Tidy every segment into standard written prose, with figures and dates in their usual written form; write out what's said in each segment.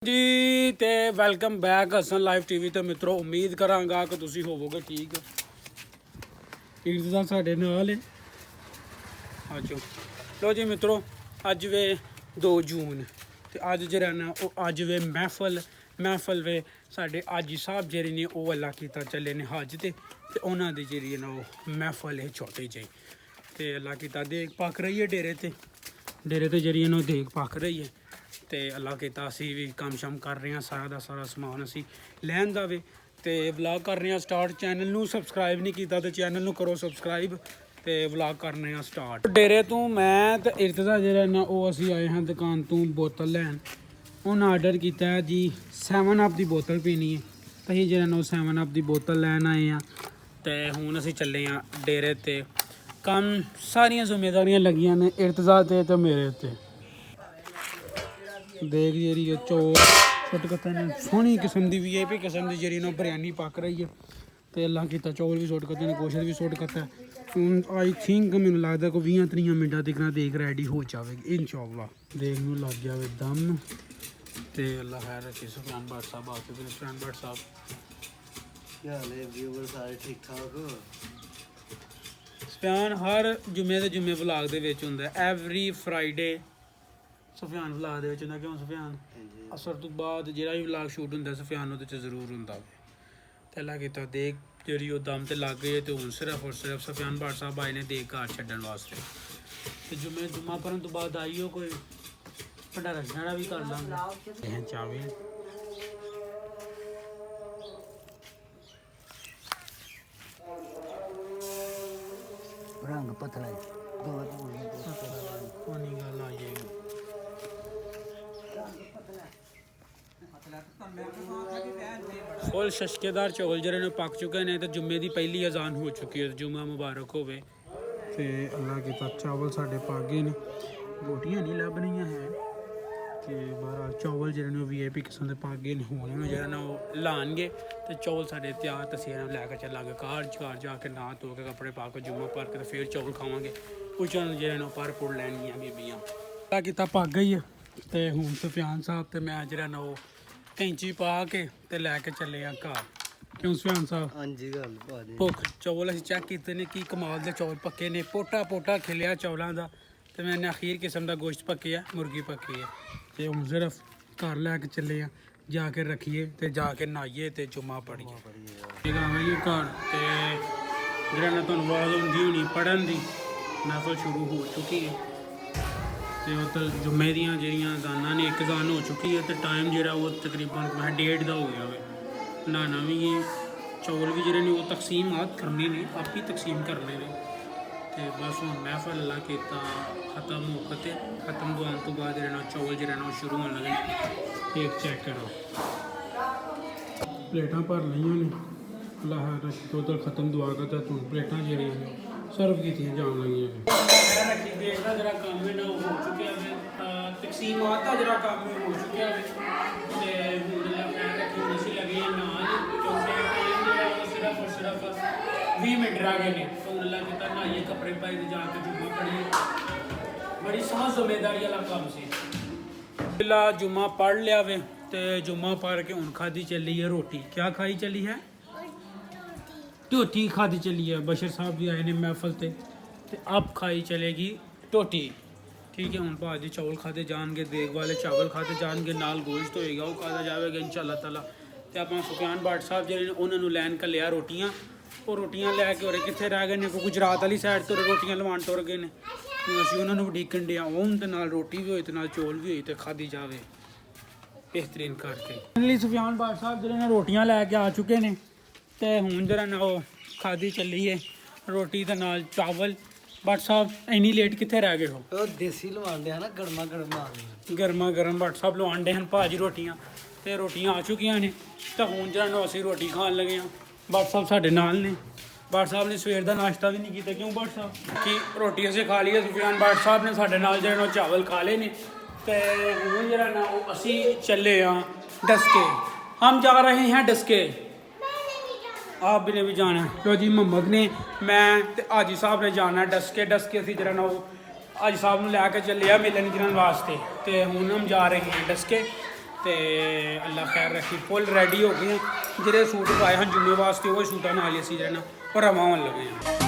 ਜੀ ਤੇ welcome back Hasan live TV ਤੇ ਮਿੱਤਰੋ ਉਮੀਦ ਕਰਾਂਗਾ ਕਿ ਤੁਸੀਂ ਹੋਵੋਗੇ ਠੀਕ। ਇਰਤਜ਼ਾ ਸਾਡੇ ਨਾਲ ਹੈ। ਆਜੋ ਲੋ ਜੀ ਮਿੱਤਰੋ, ਅੱਜ ਵੇ 2 ਜੂਨ ਤੇ ਅੱਜ ਜਿਹੜਾ ਨਾ ਉਹ ਅੱਜ ਵੇ ਮਹਿਫਲ ਵੇ ਸਾਡੇ ਆਜੀ ਸਾਹਿਬ ਜਿਹੜੇ ਨੇ ਉਹ ਅੱਲਾ ਕੀਤਾ ਚੱਲੇ ਨੇ ਹੱਜ ਤੇ ਉਹਨਾਂ ਦੀ ਜਿਹੜੀ ਨਾ ਉਹ ਮਹਿਫਲ ਹੈ ਛੋਟੀ ਜਿਹੀ ਤੇ ਅੱਲਾ ਕੀਤਾ ਦੇਖ ਪੱਕ ਰਹੀ ਹੈ ਡੇਰੇ ਤੇ ਜਿਹੜੀ ਨਾ ਦੇਖ ਪੱਕ ਰਹੀ ਹੈ ਤੇ ਅੱਲਾ ਕੀਤਾ ਅਸੀਂ ਵੀ ਕੰਮ ਸ਼ਮ ਕਰ ਰਹੇ ਹਾਂ। ਸਾਰਾ ਦਾ ਸਾਰਾ ਸਮਾਨ ਅਸੀਂ ਲੈਣ ਦਾ ਵੇ ਤੇ ਵਲੌਗ ਕਰ ਰਹੇ ਹਾਂ ਸਟਾਰਟ। ਚੈਨਲ ਨੂੰ ਸਬਸਕ੍ਰਾਈਬ ਨਹੀਂ ਕੀਤਾ ਤੇ ਚੈਨਲ ਨੂੰ ਕਰੋ ਸਬਸਕ੍ਰਾਈਬ ਤੇ ਵਲੌਗ ਕਰਨੇ ਆ ਸਟਾਰਟ। ਡੇਰੇ ਤੋਂ ਮੈਂ ਤੇ ਇਰਤਜ਼ਾ ਜਿਹੜਾ ਨਾ ਉਹ ਅਸੀਂ ਆਏ ਹਾਂ ਦੁਕਾਨ ਤੋਂ ਬੋਤਲ ਲੈਣ। ਉਹਨਾਂ ਆਰਡਰ ਕੀਤਾ ਹੈ ਜੀ 7 ਅਪ ਦੀ ਬੋਤਲ ਪੀਣੀ ਹੈ ਤਾਂ ਅਸੀਂ ਜਿਹੜਾ ਨਾ ਉਹ 7 ਅਪ ਦੀ ਬੋਤਲ ਲੈਣ ਆਏ ਹਾਂ ਤੇ ਹੁਣ ਅਸੀਂ ਚੱਲੇ ਹਾਂ ਡੇਰੇ ਤੇ। ਕੰਮ ਸਾਰੀਆਂ ਜ਼ਿੰਮੇਵਾਰੀਆਂ ਲੱਗੀਆਂ ਨੇ ਇਰਤਜ਼ਾ ਤੇ ਮੇਰੇ ਉੱਤੇ। देख जी चौल छुट कत्ते ने सोहनी किस्म की VIP किस्म की जी ना बिरयानी पक रही है तो अल्लाह किता चौल भी सुट कत्ते ने गोश्त भी सुट कत्ता है। आई थिंक मैनू लगता कोई 20-30 मिनटा तक देख रेडी हो जाएगी इंशाअल्लाह। देख नूं लग जाए दम तो अल्लाह खैर रखे। सुफियान भट्ट साहब आ चुके हैं। सुफियान भट्ट साहब क्या हाल है व्यूअर सारे ठीक ठाक हो? सुफियान हर जुम्मे के जुम्मे व्लॉग दे विच हुंदा एवरी फ्राइडे सुफियान व्लॉग दे विच हुंदा। क्यों सुफियान असर तो बाद जिहड़ा भी व्लॉग शूट हुंदा सुफियान उहदे च जरूर हुंदा ते अल्लाह कीता देख जिहड़ी ओह दम ते लग गई ते हुण सिर्फ और सिर्फ सुफियान भट्ट साहब आए ने देख घर छड्डण वास्ते ते जुम्मा पढ़न तो बाद आईओ कोई भंडारा शंडारा भी कर लांगे चावे। रंग पतला है कोनी गल आ जाएगी। फुल शशकेदार चौल जरे ने पक चुके हैं तो जुम्मे की पहली अजान हो चुकी है। जुम्मा मुबारक होवे ते अल्लाह के चावल साढ़े पक गए ने। रोटियां नहीं लभ रही हैं कि बहरहाल चावल जरे ने VIP किस्म के पक गए हूँ जरा ना वो लानगे तो चौल साढ़े तैयार तस्वीर लैके चलांगे घर जाके नहा धो के कपड़े पा के जुम्मा भर के फिर चौल खावांगे। कुछ जरे ना भर पुड़ लैनियां बीबियां अल्लाह किता पक गई है तो हूँ सुफियान साहब तो मैं जरा ना वो कैंची पा के ते लैके चले घर। क्यों सुफियान साहब? हाँ जी गल भाजी भुख चौल असीं चेक कीते ने की कमाल दे चौल पक्के ने पोटा खिलिया चौलों का तो मैंने अखीर किस्म का गोश्त पक्या मुर्गी पक्की है तो हम सिर्फ घर लैके चले जाके रखिए तो जाके नहाइए तो जुम्मा पढ़िए ठीक है जी घर तो जरा ना तुहानूं आवाज़ आउंदी होनी पढ़न की महफल शुरू हो चुकी है तो उधर जुम्मे दियां जिहड़ियां अजानां ने एक अजान हो चुकी है तो टाइम जो वो तकरीबन मैं 1:30 का हो गया वे नहाना भी है। चौल भी जोड़े ने वो तकसीम आद करने ने आप ही तकसीम करने ने तो बस हूँ महफल अल्लाह किता खत्म हो खत्म दुआन तो बाद जो चौल जो शुरू होने लगे। एक चेक करो प्लेटा भर लिया ने अल्लाह रखी उधर खत्म दुआ करता तू प्लेटा जी सर्व की जान लगी जरा काम है ना हो चुके तकसीम आता जरा काम हो चुके लगे सिर्फ और सिर्फ 20 मिनट रह गए हैं तो अल्लाह के नहाइए कपड़े पाए जाके जुम्मा पढ़िए बड़ी समझ जिम्मेदारी वाला काम से जुम्मा पढ़ लिया वे तो जुम्मा पढ़ के हूँ खाधी चली है रोटी। क्या खाई चली है? टोटी खाधी चली है। बशर साहब भी आए ने महफल ते अब खाई चलेगी टोटी ठीक है। हूँ भाजी चौल खाते जाएंगे देग वाले चावल खाते जाएंगे नाल गोश्त होएगा वो खाता जाएगा इंशाअल्लाह ताला। तो आप सुफियान भट्ट साहब जो उन्होंने लैन कर लिया रोटियां और रोटियां लैके और कितने रह गए ने गुजरात वाली साइड तो रोटियां लवान तुर गए ने असीं उन्होंने उड़ीकन डे आउन तो नाल रोटी भी होई तो नाल चौल भी होई तो खाधी जावे बेहतरीन करके। सुफियान भट्ट साहब जो रोटियां लैके आ चुके ने तो हूँ जरा ना वो खाधी चली है रोटी तो नाल चावल। भट्ट साहब इन्नी लेट कितने रह गए हो? देसी लवांडे हैं ना गर्मा गर्म भट्ट साहब लवांडे हैं भाजी रोटियां तो रोटियां आ चुकी ने तो हूँ जरा असीं रोटी खान लगे हाँ। भट्ट साहब साढ़े नाल ने भट्ट साहब ने सवेर का नाश्ता भी नहीं किया। क्यों भट्ट साहब कि रोटी असीं खा ली है। सुफियान भट्ट साहब ने साढ़े नाल जरा चावल खा ले ने तो हूँ जरा ना असीं चले हाँ डस्के। हम जा रहे हैं डस्के आप भी ने भी जाना है। लो जी मोहम्मद ने मैं ते हाजी साहब ने जाना डस्के असीं जरा ना हाजी साहब ने लैके चले मिलन जुलन वास्ते तो हूँ हम जा रहे हैं डस्के ਤੇ ਅੱਲਾ ਖੈਰ ਰੱਖੀ ਫੁੱਲ ਰੈਡੀ ਹੋ ਗਏ ਜਿਹੜੇ ਸੂਟ ਪਾਏ ਹਨ ਜੁਮੇ ਵਾਸਤੇ ਉਹ ਸੂਟਾਂ ਨਾਲ ਹੀ ਅਸੀਂ ਜਿਹੜਾ ਉਹ ਰਵਾਉਣ ਲੱਗੇ ਹਾਂ।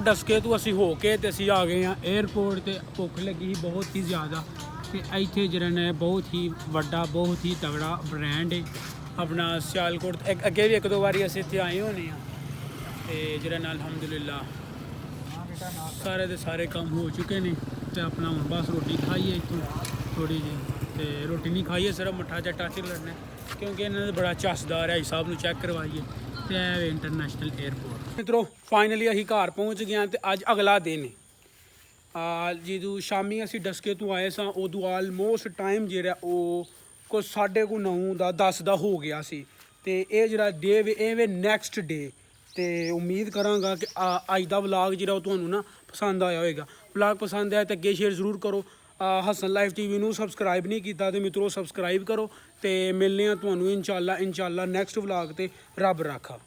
ਦਸਕੇ ਤੋਂ ਅਸੀਂ ਹੋ ਕੇ ਤੇ ਅਸੀਂ ਆ ਗਏ ਹਾਂ 에ਅਰਪੋਰਟ ਤੇ ਭੁੱਖ ਲੱਗੀ ਸੀ ਬਹੁਤ ਹੀ ਜ਼ਿਆਦਾ ਤੇ ਇੱਥੇ ਜਿਹੜਾ ਨੇ ਬਹੁਤ ਹੀ ਵੱਡਾ ਬਹੁਤ ਹੀ ਤਗੜਾ ਬ੍ਰਾਂਡ ਹੈ ਆਪਣਾ ਸਿਆਲਕੋਟ ਅੱਗੇ ਵੀ ਇੱਕ ਦੋ ਵਾਰੀ ਅਸੀਂ ਇੱਥੇ ਆਏ ਹੋਣੇ ਆ ਤੇ ਜਿਹੜਾ ਨਾਲ ਅਲਹਮਦੁਲਿਲਾ ਸਾਰੇ ਦੇ ਸਾਰੇ ਕੰਮ ਹੋ ਚੁੱਕੇ ਨੇ ਤੇ ਆਪਣਾ ਹੁਣ ਬਸ ਰੋਟੀ ਖਾਈਏ ਇੱਥੋਂ ਥੋੜੀ ਜਿਹੀ ਤੇ ਰੋਟੀ ਨਹੀਂ ਖਾਈਏ ਸਿਰਫ ਮੱਠਾ ਚੱਟਾ ਕੇ ਲੜਨਾ ਕਿਉਂਕਿ ਇਹਨਾਂ ਦਾ ਬੜਾ ਚਸਦਾਰ ਹੈ ਹਿਸਾਬ ਨੂੰ ਚੈੱਕ ਕਰਵਾਈਏ ਤੇ ਇਹ ਇੰਟਰਨੈਸ਼ਨਲ 에ਅਰਪੋਰਟ ਮਿੱਤਰੋ ਫਾਈਨਲੀ ਅਸੀਂ ਘਰ ਪਹੁੰਚ ਗਏ ਤੇ ਅੱਜ ਅਗਲਾ ਦਿਨ ਹੈ ਜਦੋਂ ਸ਼ਾਮੀ ਅਸੀਂ ਡਸਕੇ ਤੋਂ ਆਏ ਸਾਂ ਉਦੋਂ ਆਲਮੋਸਟ ਟਾਈਮ ਜਿਹੜਾ ਉਹ ਕੁਝ 9:30 ਦਾ 10 ਦਾ ਹੋ ਗਿਆ ਸੀ ਤੇ ਇਹ ਜਿਹੜਾ ਡੇ ਇਹ ਵੇ ਨੈਕਸਟ ਡੇ ਤੇ ਉਮੀਦ ਕਰਾਂਗਾ ਕਿ ਅੱਜ ਦਾ ਵਲੌਗ ਜਿਹੜਾ ਉਹ ਤੁਹਾਨੂੰ ਨਾ ਪਸੰਦ ਆਇਆ ਹੋਵੇਗਾ। ਵਲੌਗ ਪਸੰਦ ਆਇਆ ਤਾਂ ਅੱਗੇ ਸ਼ੇਅਰ ਜ਼ਰੂਰ ਕਰੋ। ਹਸਨ ਲਾਈਵ ਟੀਵੀ ਨੂੰ ਸਬਸਕ੍ਰਾਈਬ ਨਹੀਂ ਕੀਤਾ ਤੇ ਮਿੱਤਰੋ ਸਬਸਕ੍ਰਾਈਬ ਕਰੋ ਤੇ ਮਿਲਨੇ ਆ ਤੁਹਾਨੂੰ ਇਨਸ਼ਾਅੱਲਾ ਨੈਕਸਟ ਵਲੌਗ ਤੇ ਰੱਬ ਰਾਖਾ।